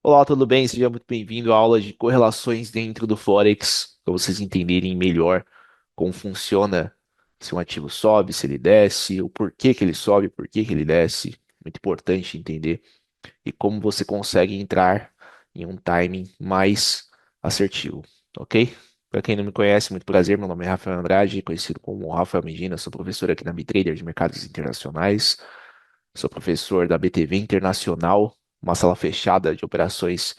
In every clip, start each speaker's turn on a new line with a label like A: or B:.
A: Olá, tudo bem? Seja muito bem-vindo à aula de correlações dentro do Forex, para vocês entenderem melhor como funciona se um ativo sobe, se ele desce, o porquê que ele sobe, por que ele desce. Muito importante entender e como você consegue entrar em um timing mais assertivo, ok? Para quem não me conhece, muito prazer, meu nome é Rafael Andrade, conhecido como Rafael Medina, sou professor aqui na Bitrader de Mercados Internacionais, sou professor da BTV Internacional, uma sala fechada de operações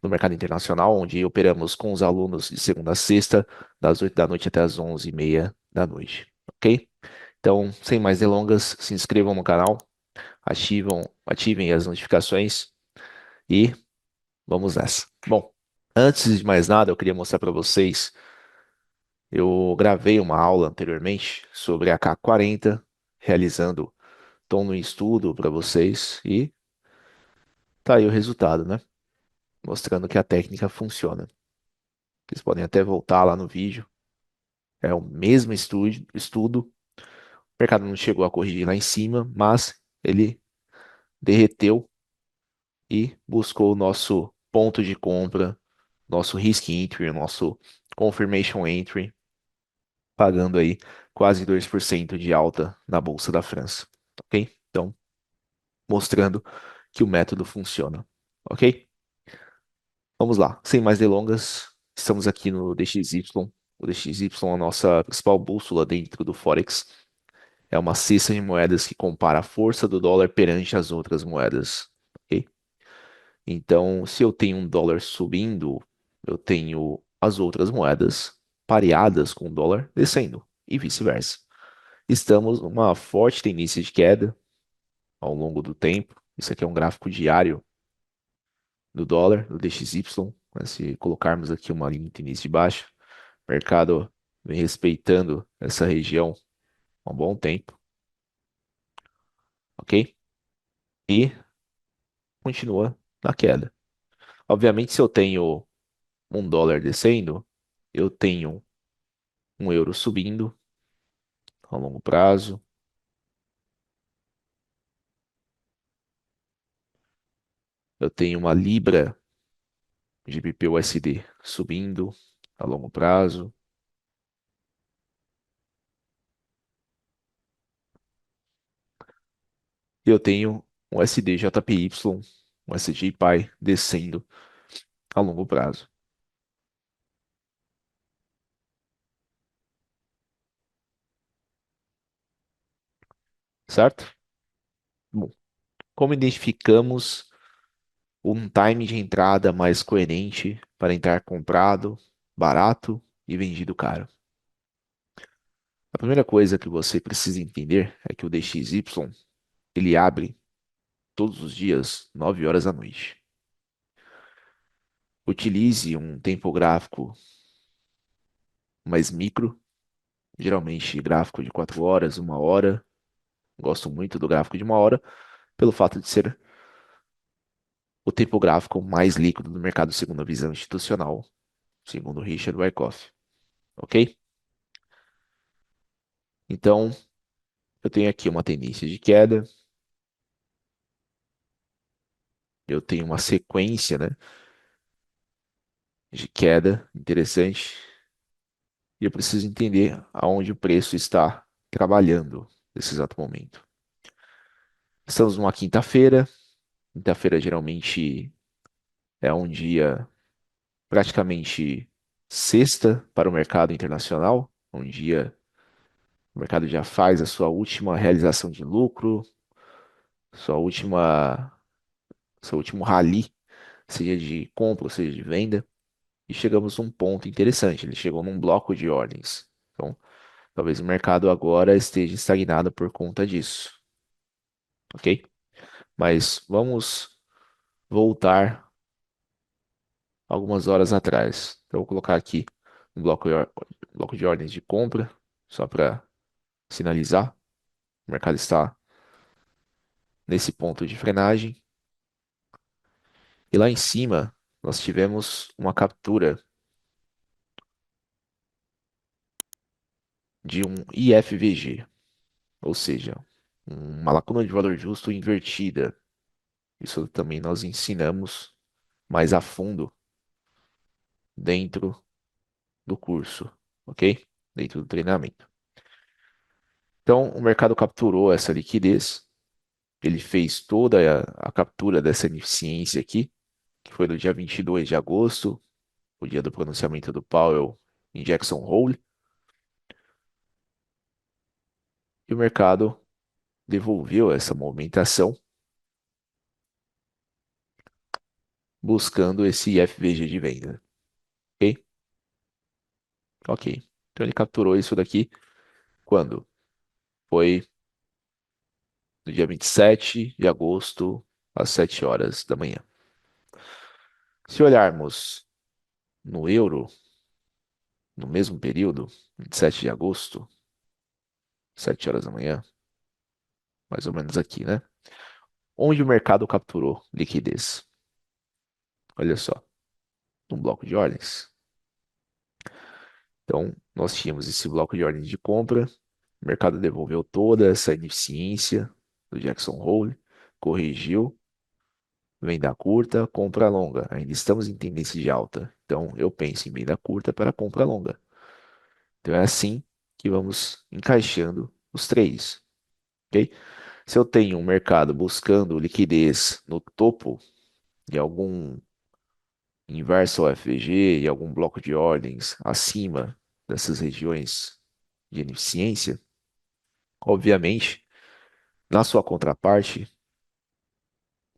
A: no mercado internacional, onde operamos com os alunos de segunda a sexta, das 8 da noite até as 11h30 da noite, ok? Então, sem mais delongas, se inscrevam no canal, ativem as notificações e vamos nessa. Bom, antes de mais nada, eu queria mostrar para vocês, eu gravei uma aula anteriormente sobre a K40, realizando tom no estudo para vocês e tá aí o resultado, né? Mostrando que a técnica funciona. Vocês podem até voltar lá no vídeo. É o mesmo estudo. O mercado não chegou a corrigir lá em cima, mas ele derreteu e buscou o nosso ponto de compra, nosso risk entry, nosso confirmation entry, pagando aí quase 2% de alta na Bolsa da França. Ok? Então, mostrando que o método funciona. Ok? Vamos lá, sem mais delongas, estamos aqui no DXY. O DXY é a nossa principal bússola dentro do Forex. É uma cesta de moedas que compara a força do dólar perante as outras moedas. Ok? Então, se eu tenho um dólar subindo, eu tenho as outras moedas pareadas com o dólar descendo, e vice-versa. Estamos numa forte tendência de queda ao longo do tempo. Isso aqui é um gráfico diário do dólar, do DXY. Mas se colocarmos aqui uma linha de tendência de baixa, o mercado vem respeitando essa região há um bom tempo, ok? E continua na queda. Obviamente, se eu tenho um dólar descendo, eu tenho um euro subindo a longo prazo, eu tenho uma libra de BPUSD subindo a longo prazo, e eu tenho um USD-JPY, um SJ-PY descendo a longo prazo, certo? Bom, como identificamos um time de entrada mais coerente para entrar comprado, barato e vendido caro? A primeira coisa que você precisa entender é que o DXY ele abre todos os dias, 9 horas da noite. Utilize um tempo gráfico mais micro, geralmente gráfico de 4 horas, 1 hora. Gosto muito do gráfico de 1 hora, pelo fato de ser o tempo gráfico mais líquido do mercado segundo a visão institucional, segundo Richard Wyckoff. Ok? Então, eu tenho aqui uma tendência de queda, eu tenho uma sequência, né, de queda interessante, e eu preciso entender aonde o preço está trabalhando nesse exato momento. Estamos numa quinta-feira. Quinta-feira geralmente é um dia praticamente sexta para o mercado internacional, um dia o mercado já faz a sua última realização de lucro, sua última, seu último rally, seja de compra ou seja de venda, e chegamos num ponto interessante. Ele chegou num bloco de ordens. Então, talvez o mercado agora esteja estagnado por conta disso, ok? Mas vamos voltar algumas horas atrás. Então, eu vou colocar aqui um bloco de ordens de compra, só para sinalizar. O mercado está nesse ponto de frenagem. E lá em cima, nós tivemos uma captura de um IFVG, ou seja, uma lacuna de valor justo invertida. Isso também nós ensinamos mais a fundo dentro do curso, ok? Dentro do treinamento. Então, o mercado capturou essa liquidez, ele fez toda a captura dessa ineficiência aqui, que foi no dia 22 de agosto, o dia do pronunciamento do Powell em Jackson Hole, e o mercado devolveu essa movimentação buscando esse FVG de venda, ok? Ok. Então ele capturou isso daqui quando? Foi no dia 27 de agosto, às 7 horas da manhã. Se olharmos no euro, no mesmo período, 27 de agosto, 7 horas da manhã, mais ou menos aqui, né? Onde o mercado capturou liquidez? Olha só, um bloco de ordens. Então, nós tínhamos esse bloco de ordens de compra, o mercado devolveu toda essa ineficiência do Jackson Hole, corrigiu, venda curta, compra longa. Ainda estamos em tendência de alta. Então, eu penso em venda curta para compra longa. Então, é assim que vamos encaixando os trades, ok? Se eu tenho um mercado buscando liquidez no topo de algum inverso ao FVG e algum bloco de ordens acima dessas regiões de ineficiência, obviamente, na sua contraparte,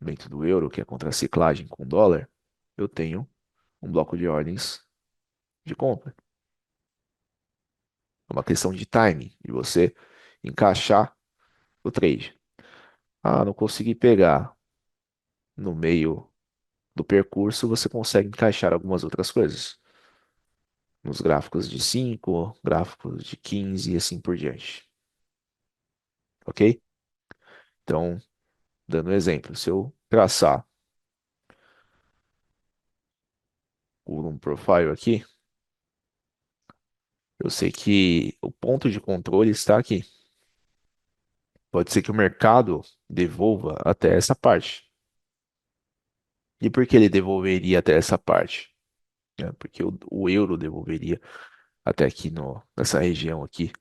A: dentro do euro, que é a contraciclagem com o dólar, eu tenho um bloco de ordens de compra. É uma questão de timing, de você encaixar o trade. Ah, não consegui pegar no meio do percurso, você consegue encaixar algumas outras coisas. Nos gráficos de 5, gráficos de 15 e assim por diante. Ok? Então, dando um exemplo, se eu traçar um profile aqui, eu sei que o ponto de controle está aqui. Pode ser que o mercado devolva até essa parte. E por que ele devolveria até essa parte? Porque o euro devolveria até aqui nessa região aqui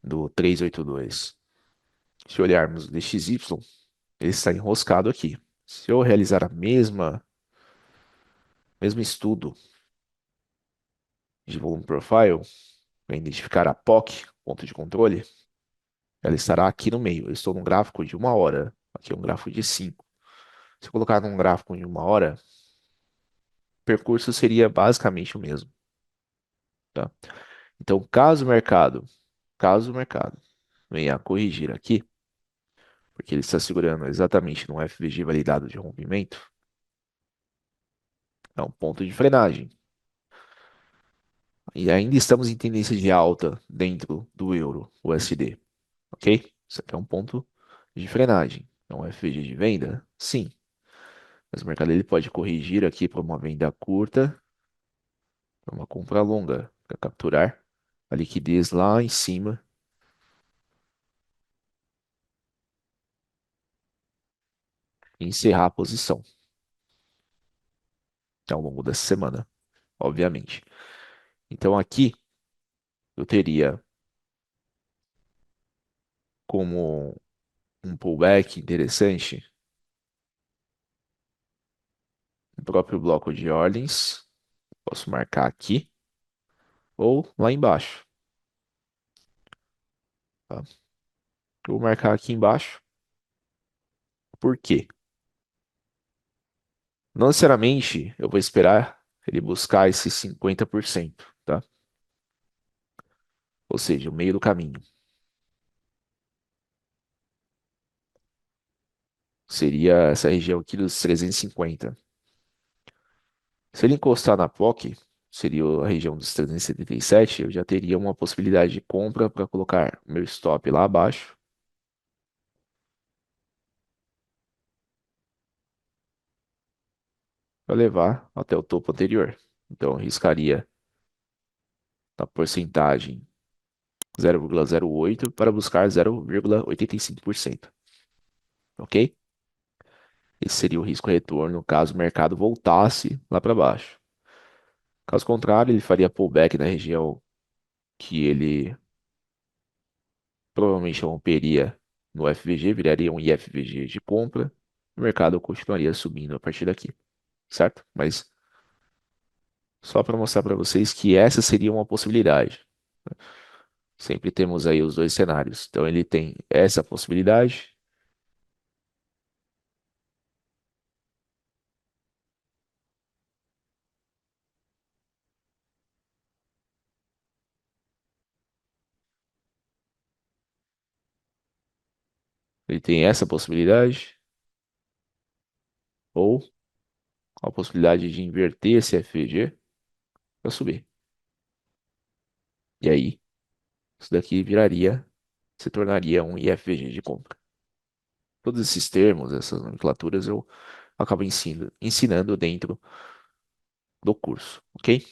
A: do 382. Se olharmos o DXY, ele está enroscado aqui. Se eu realizar a mesmo estudo de volume profile, para identificar a POC, ponto de controle, ela estará aqui no meio. Eu estou num gráfico de 1 hora, aqui é um gráfico de 5. Se eu colocar num gráfico de 1 hora, o percurso seria basicamente o mesmo, tá? Então, caso o mercado venha a corrigir aqui, porque ele está segurando exatamente no FVG validado de rompimento, é um ponto de frenagem. E ainda estamos em tendência de alta dentro do euro USD, ok? Isso aqui é um ponto de frenagem. É um FVG de venda? Sim. Mas o mercado ele pode corrigir aqui para uma venda curta, para uma compra longa, para capturar a liquidez lá em cima e encerrar a posição ao longo dessa semana, obviamente. Então aqui eu teria como um pullback interessante o próprio bloco de ordens. Posso marcar aqui ou lá embaixo, tá? Eu vou marcar aqui embaixo. Por quê? Não necessariamente eu vou esperar ele buscar esse 50%, tá? Ou seja, o meio do caminho. Seria essa região aqui dos 350. Se ele encostar na POC, seria a região dos 377, eu já teria uma possibilidade de compra para colocar meu stop lá abaixo para levar até o topo anterior. Então, eu riscaria na porcentagem 0,08 para buscar 0,85%. Ok? Esse seria o risco retorno caso o mercado voltasse lá para baixo. Caso contrário, ele faria pullback na região que ele provavelmente romperia no FVG, viraria um IFVG de compra, o mercado continuaria subindo a partir daqui, certo? Mas só para mostrar para vocês que essa seria uma possibilidade. Sempre temos aí os dois cenários. Então ele tem essa possibilidade, ele tem essa possibilidade, ou a possibilidade de inverter esse FVG para subir. E aí, isso daqui viraria, se tornaria um IFVG de compra. Todos esses termos, essas nomenclaturas, eu acabo ensinando dentro do curso, ok?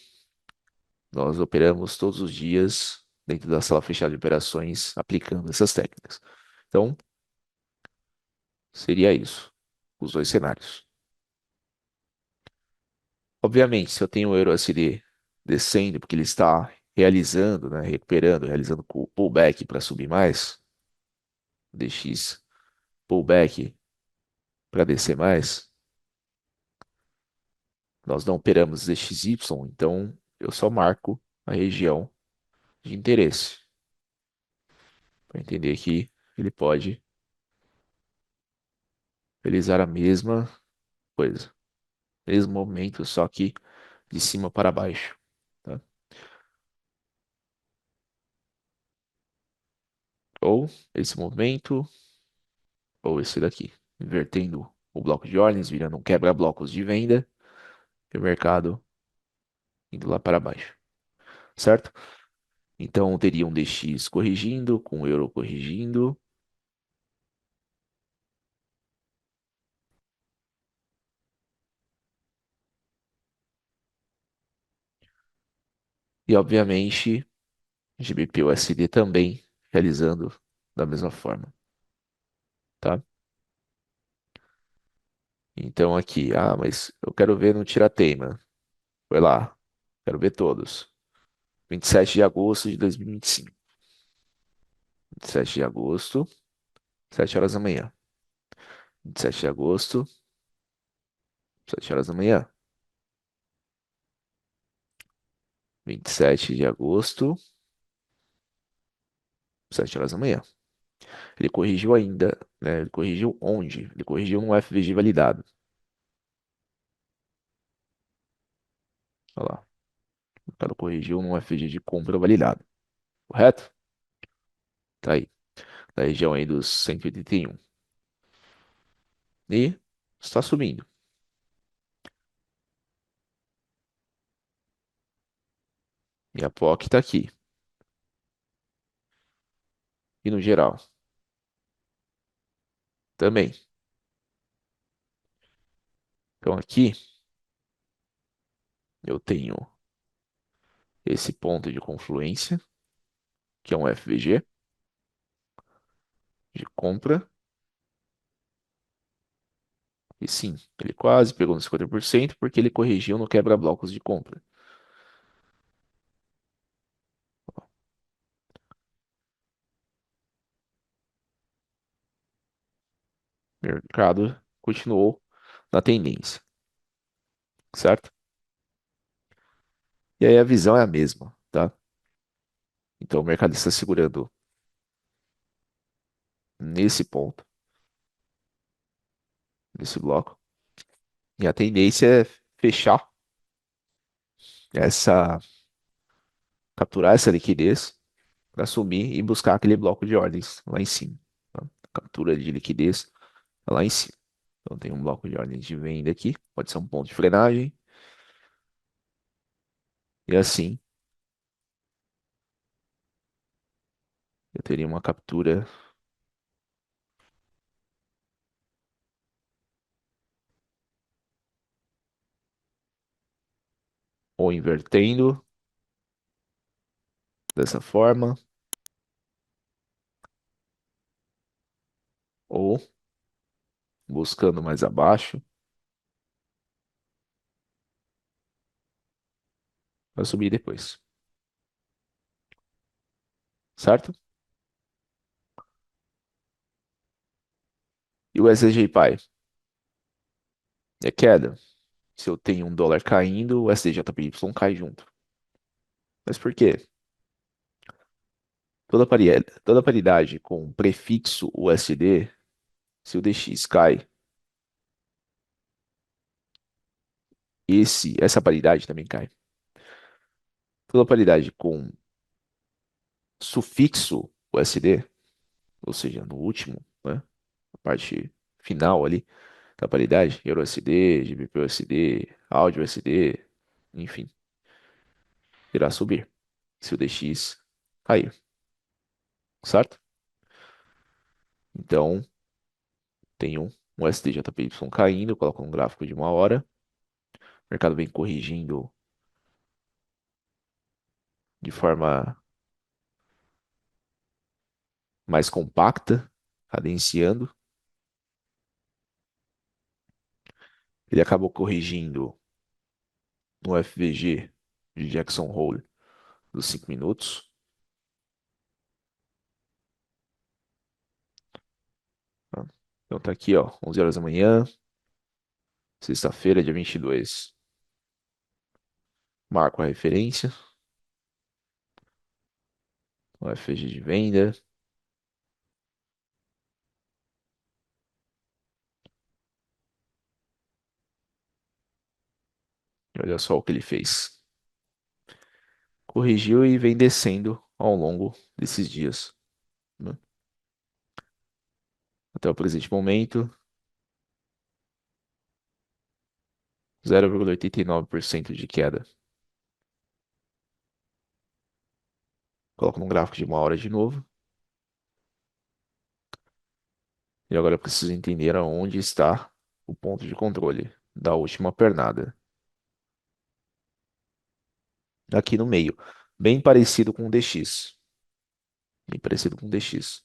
A: Nós operamos todos os dias dentro da sala fechada de operações aplicando essas técnicas. Então, seria isso, os dois cenários. Obviamente, se eu tenho o euro USD descendo, porque ele está realizando, né, recuperando, realizando pullback para subir mais, DX pullback para descer mais, nós não operamos DXY, então eu só marco a região de interesse para entender que ele pode realizar a mesma coisa, mesmo movimento, só que de cima para baixo, tá? Ou esse movimento, ou esse daqui, invertendo o bloco de ordens, virando um quebra-blocos de venda, e o mercado indo lá para baixo, certo? Então teria um DX corrigindo, com o euro corrigindo, e obviamente GBP/USD também realizando da mesma forma, tá? Então aqui, mas eu quero ver no tira-teima. Foi lá, quero ver todos. 27 de agosto de 2025. 27 de agosto, 7 horas da manhã. 27 de agosto, 7 horas da manhã. 27 de agosto, 7 horas da manhã. Ele corrigiu ainda, né? Ele corrigiu onde? Ele corrigiu no FVG validado. Olha lá. O cara corrigiu no FVG de compra validado. Correto? Tá aí. Na região aí dos 181. E está subindo. E a POC está aqui. E no geral também. Então aqui eu tenho esse ponto de confluência, que é um FVG de compra. E sim, ele quase pegou nos 50% porque ele corrigiu no quebra-blocos de compra. O mercado continuou na tendência, certo? E aí a visão é a mesma, tá? Então o mercado está segurando nesse ponto, nesse bloco. E a tendência é fechar essa, capturar essa liquidez para subir e buscar aquele bloco de ordens lá em cima, tá? Captura de liquidez lá em cima. Então tem um bloco de ordens de venda aqui, pode ser um ponto de frenagem, e assim eu teria uma captura ou invertendo dessa forma, ou buscando mais abaixo, vai subir depois, certo? E o SDJ-Pi é queda. Se eu tenho um dólar caindo, o SDJPY cai junto. Mas por quê? Toda paridade com prefixo USD, se o DX cai, essa paridade também cai. Toda paridade com sufixo USD, ou seja, no último, né, a parte final ali da paridade, EURUSD, GBP-USD, AUD-USD, enfim, irá subir se o DX cair, certo? Então, tem um SDJPY caindo, eu coloco um gráfico de uma hora, o mercado vem corrigindo de forma mais compacta, cadenciando. Ele acabou corrigindo no FVG de Jackson Hole dos 5 minutos. Tá? Então tá aqui, ó, 11 horas da manhã, sexta-feira, dia 22. Marco a referência, o FVG de venda. E olha só o que ele fez. Corrigiu e vem descendo ao longo desses dias, né? Até o presente momento, 0,89% de queda. Coloco num gráfico de uma hora de novo. E agora eu preciso entender aonde está o ponto de controle da última pernada. Aqui no meio. Bem parecido com o DX. Bem parecido com o DX.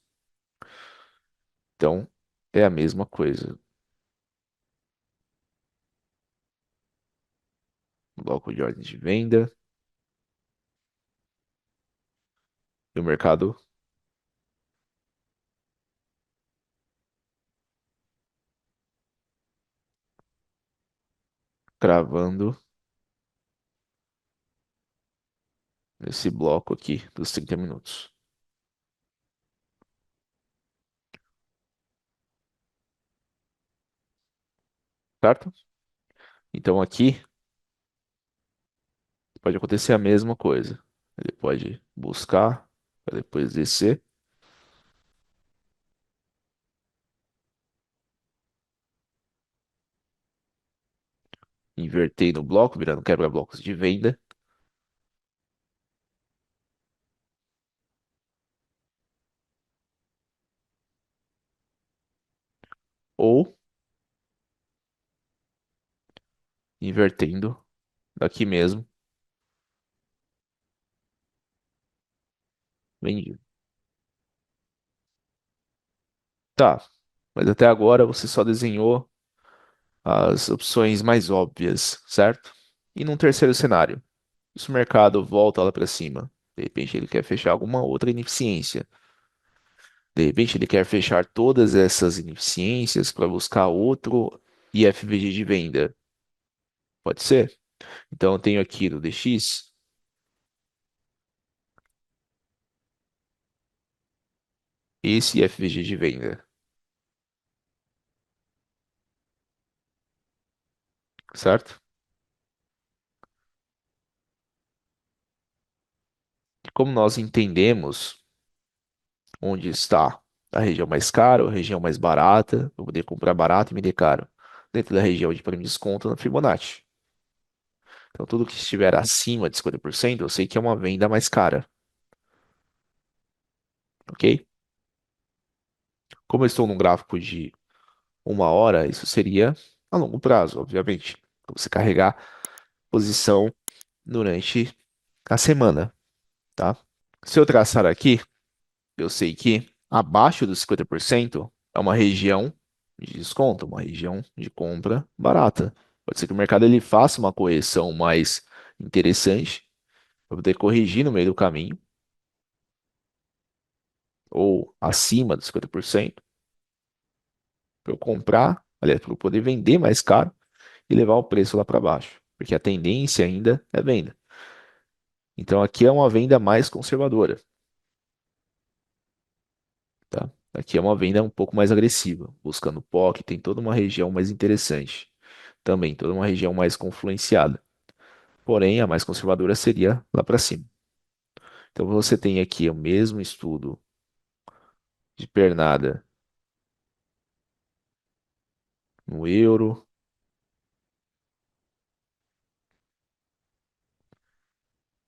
A: Então, é a mesma coisa. Bloco de ordem de venda. E o mercado cravando esse bloco aqui dos 30 minutos. Certo? Então aqui pode acontecer a mesma coisa. Ele pode buscar para depois descer, inverter no bloco, virando quebra-blocos de venda, ou invertendo daqui mesmo, vendido. Tá, mas até agora você só desenhou as opções mais óbvias, certo? E num terceiro cenário, se o mercado volta lá para cima, de repente ele quer fechar alguma outra ineficiência, de repente ele quer fechar todas essas ineficiências para buscar outro IFVG de venda, pode ser? Então eu tenho aqui no DX esse IFVG de venda, certo? E como nós entendemos onde está a região mais cara ou a região mais barata, eu poder comprar barato e vender caro, dentro da região de prêmio de desconto na Fibonacci. Então, tudo que estiver acima de 50%, eu sei que é uma venda mais cara, ok? Como eu estou num gráfico de uma hora, isso seria a longo prazo, obviamente. Então, você carregar posição durante a semana, tá? Se eu traçar aqui, eu sei que abaixo dos 50% é uma região, de desconto, uma região de compra barata. Pode ser que o mercado ele faça uma correção mais interessante, para poder corrigir no meio do caminho, ou acima dos 50%, para eu comprar, aliás, para eu poder vender mais caro e levar o preço lá para baixo, porque a tendência ainda é venda. Então aqui é uma venda mais conservadora, tá? Aqui é uma venda um pouco mais agressiva, buscando POC, tem toda uma região mais interessante, também toda uma região mais confluenciada. Porém, a mais conservadora seria lá para cima. Então você tem aqui o mesmo estudo de pernada no euro.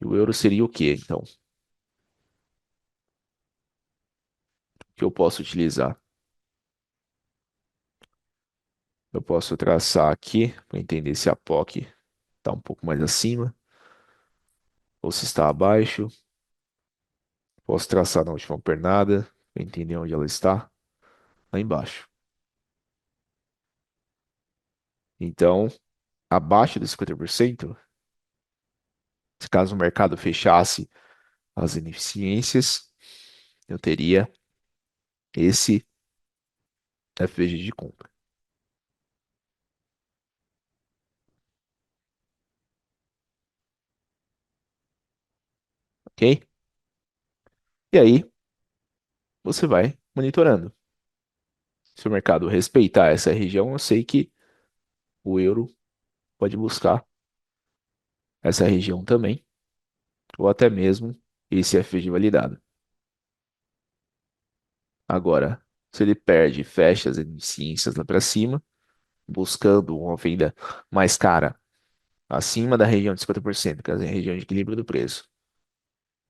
A: E o euro seria o quê, então? O que eu posso utilizar? Eu posso traçar aqui para entender se a POC está um pouco mais acima ou se está abaixo. Posso traçar na última pernada para entender onde ela está, lá embaixo. Então, abaixo dos 50%, se caso o mercado fechasse as ineficiências, eu teria esse FVG de compra, ok? E aí, você vai monitorando. Se o mercado respeitar essa região, eu sei que o euro pode buscar essa região também, ou até mesmo esse FG validado. Agora, se ele perde, fecha as ineficiências lá para cima, buscando uma venda mais cara, acima da região de 50%, que é a região de equilíbrio do preço,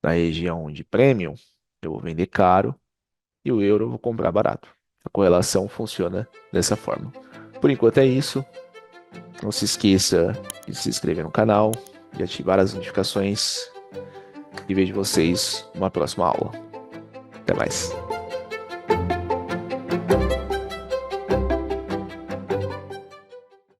A: na região de premium, eu vou vender caro e o euro eu vou comprar barato. A correlação funciona dessa forma. Por enquanto é isso. Não se esqueça de se inscrever no canal, de ativar as notificações e vejo vocês numa próxima aula. Até mais.